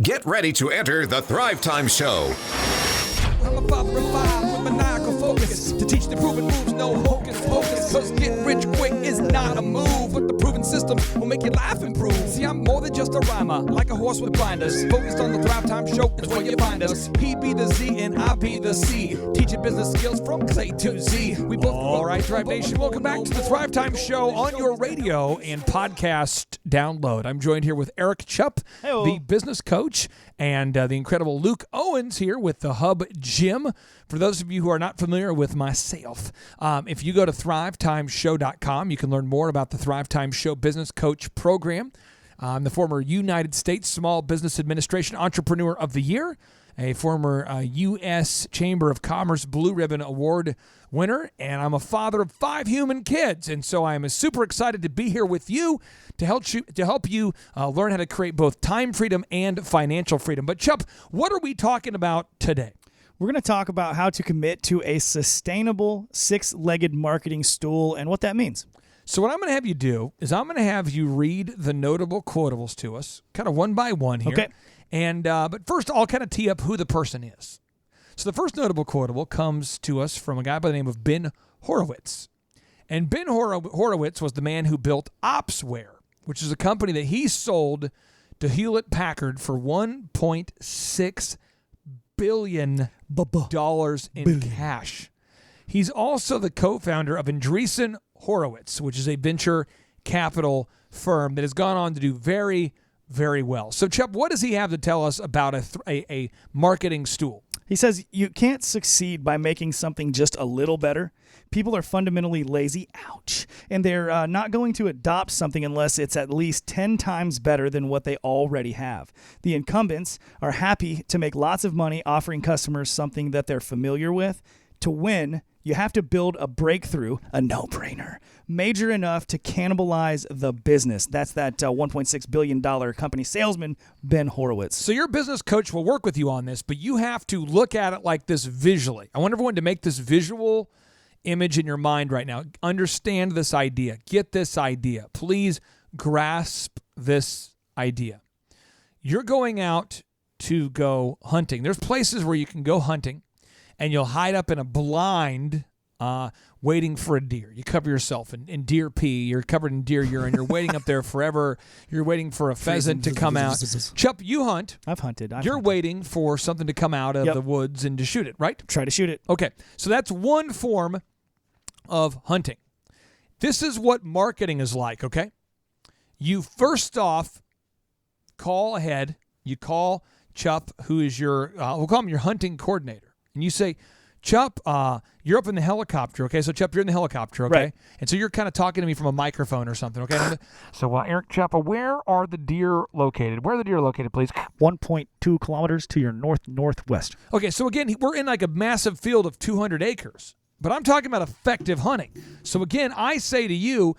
Get ready to enter the Thrivetime Show. I'm a father of five with maniacal focus to teach the proven moves, no hocus pocus. Cause get rich quick is not a move, but the proven system will make your life improve. See, I'm more than just a rhymer, like a horse with blinders. Focused on the Thrivetime Show is where you find us. He be the Z and I be the C. Teaching business skills from A to Z. We both. All right, Thrive Nation, welcome back to the Thrivetime Show on your radio and podcast download. I'm joined here with Eric Chupp, the business coach, and the incredible Luke Owens here with the Hub Gym. For those of you who are not familiar with myself, if you go to thrivetimeshow.com, you can learn more about the Thrivetime Show Business Coach Program. I'm the former United States Small Business Administration Entrepreneur of the Year, a former U.S. Chamber of Commerce Blue Ribbon Award winner, and I'm a father of 5 human kids. And so I'm super excited to be here with you to help you learn how to create both time freedom and financial freedom. But Chup, what are we talking about today? We're going to talk about how to commit to a sustainable 6-legged marketing stool and what that means. So what I'm going to have you do is I'm going to have you read the notable quotables to us, kind of one by one here. Okay. And but first, I'll kind of tee up who the person is. So the first notable quotable comes to us from a guy by the name of Ben Horowitz. And Ben Horowitz was the man who built Opsware, which is a company that he sold to Hewlett-Packard for $1.6 billion in cash. He's also the co-founder of Andreessen Horowitz, which is a venture capital firm that has gone on to do very, very well. So, Chup, what does he have to tell us about a marketing stool? He says you can't succeed by making something just a little better. People are fundamentally lazy, ouch, and they're not going to adopt something unless it's at least 10 times better than what they already have. The incumbents are happy to make lots of money offering customers something that they're familiar with. To win, you have to build a breakthrough, a no-brainer, major enough to cannibalize the business. That's that $1.6 billion company salesman, Ben Horowitz. So your business coach will work with you on this, but you have to look at it like this visually. I want everyone to make this visual image in your mind right now. Understand this idea. Get this idea. Please grasp this idea. You're going out to go hunting. There's places where you can go hunting, and you'll hide up in a blind waiting for a deer. You cover yourself in deer pee. You're covered in deer urine. You're waiting up there forever. You're waiting for a pheasant to come out. Chup, you hunt. I've hunted. You're waiting for something to come out of the woods and to shoot it, right? Try to shoot it. Okay, so that's one form of hunting. This is what marketing is like, okay? You first off call ahead. You call Chup, who is your, we'll call him your hunting coordinator. And you say, Chup, you're up in the helicopter, okay? So, Chup, you're in the helicopter, okay? Right. And so you're kind of talking to me from a microphone or something, okay? So, Eric Chup, where are the deer located? Where are the deer located, please? 1.2 kilometers to your northwest. Okay, so again, we're in like a massive field of 200 acres. But I'm talking about effective hunting. So again, I say to you,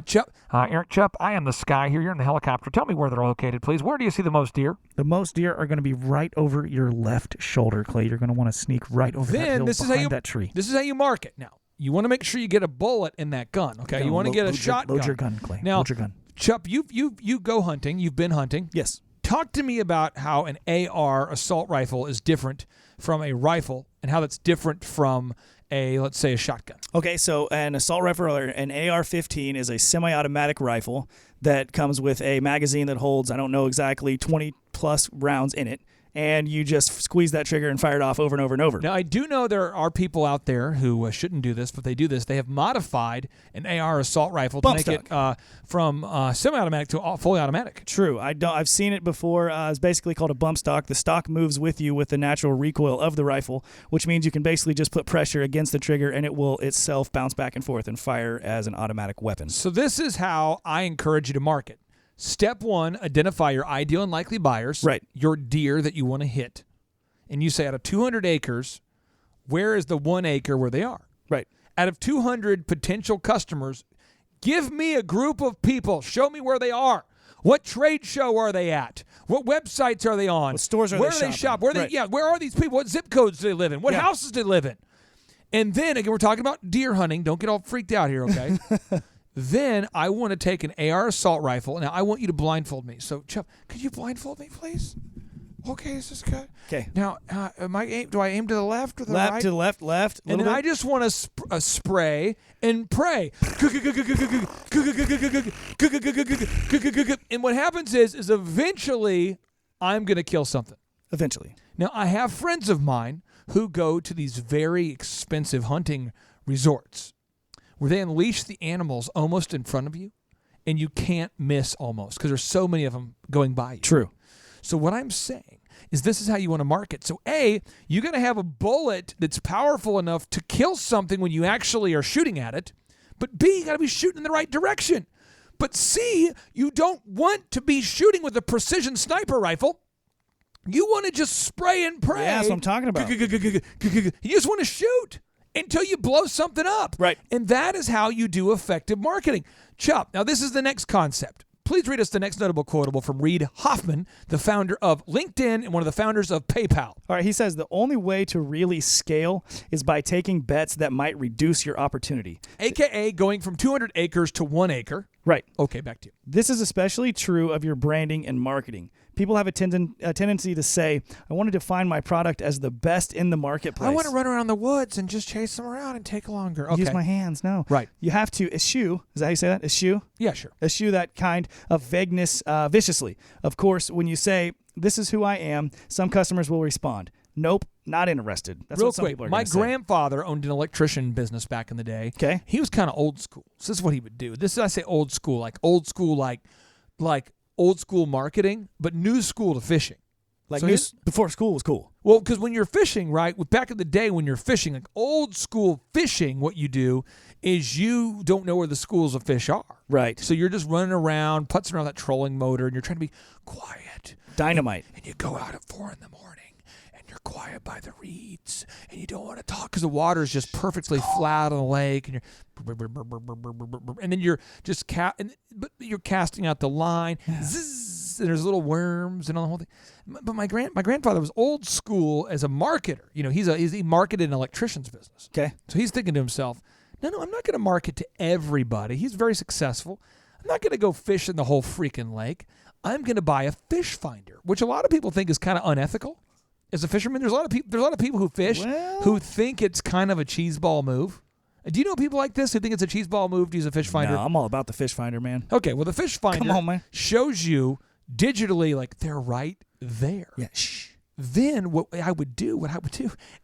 Chup, Eric Chup, I am the sky here. You're in the helicopter. Tell me where they're located, please. Where do you see the most deer? The most deer are going to be right over your left shoulder, Clay. You're going to want to sneak right over that hill behind that tree. This is how you mark it. Now, you want to make sure you get a bullet in that gun, okay? You want to get a shotgun. Load your gun, Clay. Now, load your gun. Chup, you go hunting. You've been hunting. Yes. Talk to me about how an AR assault rifle is different from a rifle and how that's different from let's say a shotgun. Okay, so an assault rifle or an AR-15 is a semi-automatic rifle that comes with a magazine that holds, I don't know exactly, 20 plus rounds in it. And you just squeeze that trigger and fire it off over and over and over. Now, I do know there are people out there who shouldn't do this, but they do this. They have modified an AR assault rifle to make it from semi-automatic to fully automatic. True. I've seen it before. It's basically called a bump stock. The stock moves with you with the natural recoil of the rifle, which means you can basically just put pressure against the trigger and it will itself bounce back and forth and fire as an automatic weapon. So this is how I encourage you to market. Step 1, identify your ideal and likely buyers, right? Your deer that you want to hit. And you say out of 200 acres, where is the 1 acre where they are? Right. Out of 200 potential customers, give me a group of people. Show me where they are. What trade show are they at? What websites are they on? What stores are where they shopping? They shop? Where right. Where are these people? What zip codes do they live in? What houses do they live in? And then, again, we're talking about deer hunting. Don't get all freaked out here, okay? Then I want to take an AR assault rifle. Now, I want you to blindfold me. So, Chuck, could you blindfold me, please? Okay, this is good. Okay. Now, do I aim to the left or the right? Left to left, left. And then I just want to spray and pray. And what happens is eventually I'm going to kill something. Eventually. Now, I have friends of mine who go to these very expensive hunting resorts where they unleash the animals almost in front of you, and you can't miss almost because there's so many of them going by you. True. So what I'm saying is this is how you want to market. So A, you got to have a bullet that's powerful enough to kill something when you actually are shooting at it. But B, you got to be shooting in the right direction. But C, you don't want to be shooting with a precision sniper rifle. You want to just spray and pray. Yeah, that's what I'm talking about. You just want to shoot until you blow something up. Right. And that is how you do effective marketing. Chup, now this is the next concept. Please read us the next notable quotable from Reid Hoffman, the founder of LinkedIn and one of the founders of PayPal. All right, he says the only way to really scale is by taking bets that might reduce your opportunity. AKA going from 200 acres to 1 acre. Right. Okay, back to you. This is especially true of your branding and marketing. People have a tendency to say, I want to define my product as the best in the marketplace. I want to run around the woods and just chase them around and take longer. Okay. Use my hands. No. Right. You have to eschew. Is that how you say that? Eschew? Yeah, sure. Eschew that kind of vagueness viciously. Of course, when you say, this is who I am, some customers will respond. Nope, not interested. That's Real what some quick, people are my gonna say. grandfather owned an electrician business back in the day. Okay. He was kind of old school. So this is what he would do. This is, I say old school like old school marketing, but new school to fishing. Like So before school was cool. Well, because when you're fishing, right, back in the day when you're fishing, like old school fishing, what you do is you don't know where the schools of fish are. Right. So you're just running around, putzing around that trolling motor, and you're trying to be quiet. Dynamite. And you go out at 4 a.m, and you're quiet by the reeds, and you don't want to talk because the water is just perfectly flat on the lake, and then you're just but you're casting out the line. Zzz, and there's little worms and all the whole thing. But my grandfather was old school as a marketer. You know, he marketed an electrician's business. Okay. So he's thinking to himself, no, I'm not going to market to everybody. He's very successful. I'm not going to go fish in the whole freaking lake. I'm going to buy a fish finder, which a lot of people think is kind of unethical. As a fisherman, there's a lot of people who fish who think it's kind of a cheeseball move. Do you know people like this who think it's a cheeseball move to use a fish finder? No, I'm all about the fish finder, man. Okay, well, the fish finder Come on, man. shows you digitally like they're right there. Yeah, shh. Then what I would do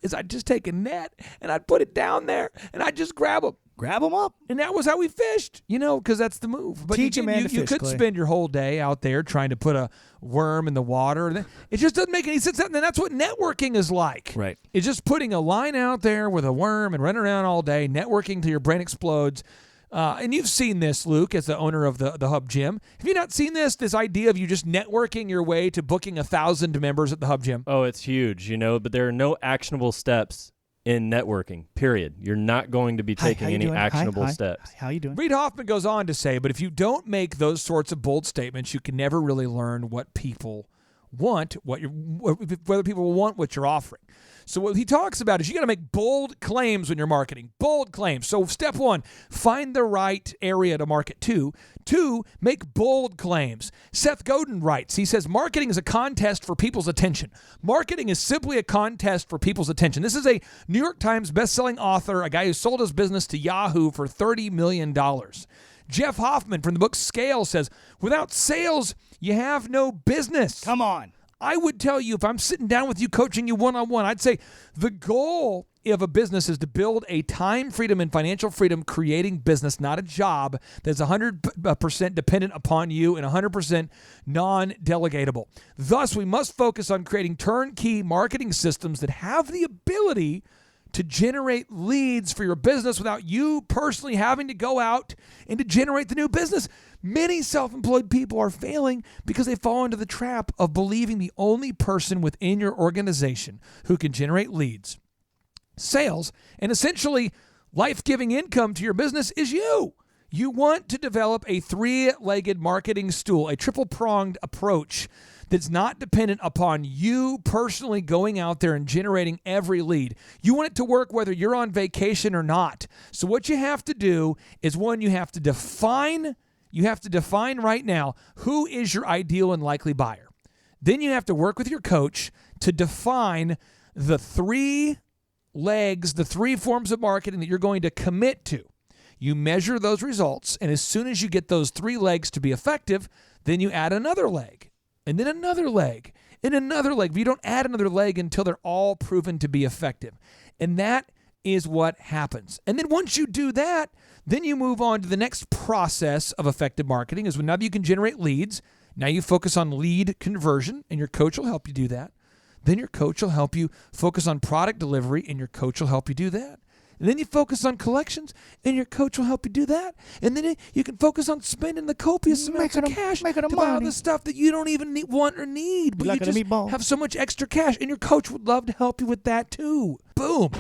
is I'd just take a net and I'd put it down there and I'd just grab them. Grab them up. And that was how we fished, because that's the move. But Teach a man to fish, you could Clay. spend your whole day out there trying to put a worm in the water. It just doesn't make any sense. And that's what networking is like. Right. It's just putting a line out there with a worm and running around all day, networking till your brain explodes. And you've seen this, Luke, as the owner of the Hub Gym. Have you not seen this idea of you just networking your way to booking 1,000 members at the Hub Gym? Oh, it's huge, but there are no actionable steps in networking, period. You're not going to be taking any actionable steps. How you doing? Reid Hoffman goes on to say, but if you don't make those sorts of bold statements, you can never really learn what people want, whether people want what you're offering. So what he talks about is you got to make bold claims when you're marketing. Bold claims. So step 1, find the right area to market to. 2, make bold claims. Seth Godin writes, he says, marketing is a contest for people's attention. Marketing is simply a contest for people's attention. This is a New York Times bestselling author, a guy who sold his business to Yahoo for $30 million. Jeff Hoffman from the book Scale says, without sales, you have no business. Come on. I would tell you, if I'm sitting down with you, coaching you one-on-one, I'd say the goal of a business is to build a time freedom and financial freedom creating business, not a job that's 100% dependent upon you and 100% non-delegatable. Thus, we must focus on creating turnkey marketing systems that have the ability to generate leads for your business without you personally having to go out and to generate the new business. Many self-employed people are failing because they fall into the trap of believing the only person within your organization who can generate leads, sales, and essentially life-giving income to your business is you. You want to develop a 3-legged marketing stool, a triple-pronged approach that's not dependent upon you personally going out there and generating every lead. You want it to work whether you're on vacation or not. So what you have to do is, one, you have to define right now who is your ideal and likely buyer. Then you have to work with your coach to define the 3 legs, the 3 forms of marketing that you're going to commit to. You measure those results, and as soon as you get those 3 legs to be effective, then you add another leg, and then another leg, and another leg. But you don't add another leg until they're all proven to be effective. And that is what happens. And then once you do that, then you move on to the next process of effective marketing is when now you can generate leads. Now you focus on lead conversion, and your coach will help you do that. Then your coach will help you focus on product delivery, and your coach will help you do that. And then you focus on collections, and your coach will help you do that. And then you can focus on spending the copious amounts of cash to buy all the stuff that you don't even want or need. But you just have so much extra cash, and your coach would love to help you with that too. Boom.